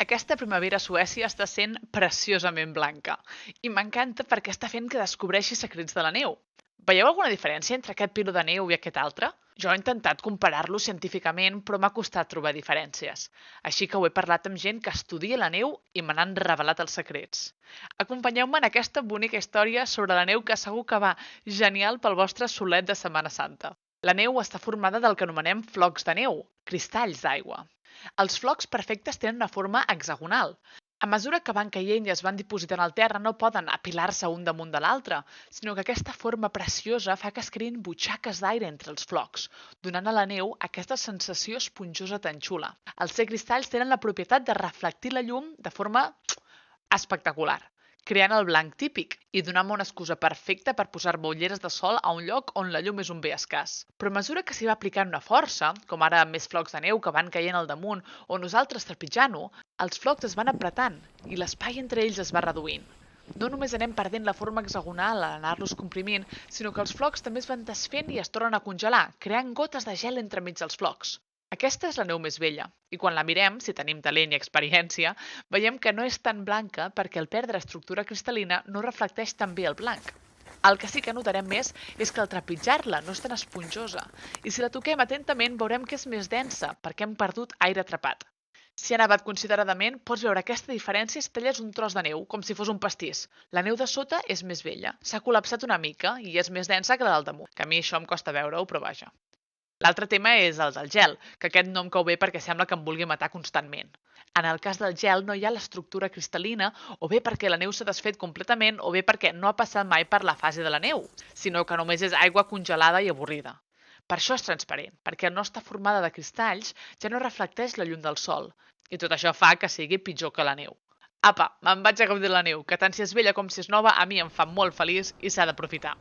Aquesta primavera a Suècia està sent preciosament blanca i m'encanta perquè està fent que descobreixi secrets de la neu. Veieu alguna diferència entre aquest piló de neu i aquest altre? Jo he intentat comparar-los científicament, però m'ha costat trobar diferències. Així que ho he parlat amb gent que estudia la neu i me n'han revelat els secrets. Acompanyeu-me en aquesta bonica història sobre la neu que segur que va genial pel vostre solet de Setmana Santa. La neu està formada del que anomenem flocs de neu, cristalls d'aigua. Els flocs perfectes tenen una forma hexagonal. A mesura que van caient i es van dipositant al terra, no poden apilar-se un damunt de l'altre, sinó que aquesta forma preciosa fa que es creïn butxaques d'aire entre els flocs, donant a la neu aquesta sensació esponjosa tan xula. Els ser cristalls tenen la propietat de reflectir la llum de forma espectacular, creant el blanc típic i donant-me una excusa perfecta per posar-me ulleres de sol a un lloc on la llum és un bé escàs. Però a mesura que s'hi va aplicant una força, com ara amb més flocs de neu que van caient al damunt o nosaltres trepitjant-ho, els flocs es van apretant i l'espai entre ells es va reduint. No només anem perdent la forma hexagonal a anar-los comprimint, sinó que els flocs també es van desfent i es tornen a congelar, creant gotes de gel entremig dels flocs. Aquesta és la neu més vella, i quan la mirem, si tenim talent i experiència, veiem que no és tan blanca perquè al perdre estructura cristal·lina no reflecteix tan bé el blanc. El que sí que notarem més és que al trepitjar-la no és tan esponjosa, i si la toquem atentament veurem que és més densa perquè hem perdut aire atrapat. Si ha nevat consideradament, pots veure aquesta diferència si talles un tros de neu, com si fos un pastís. La neu de sota és més vella, s'ha col·lapsat una mica i és més densa que la del damunt, que a mi això em costa veure-ho, però vaja. L'altre tema és el del gel, que aquest no em cau bé perquè sembla que em vulgui matar constantment. En el cas del gel no hi ha l'estructura cristal·lina, o bé perquè la neu s'ha desfet completament, o bé perquè no ha passat mai per la fase de la neu, sinó que només és aigua congelada i avorrida. Per això és transparent, perquè no està formada de cristalls, ja no reflecteix la llum del sol, i tot això fa que sigui pitjor que la neu. Apa, me'n vaig a gaudir de la neu, que tant si és vella com si és nova, a mi em fa molt feliç i s'ha d'aprofitar.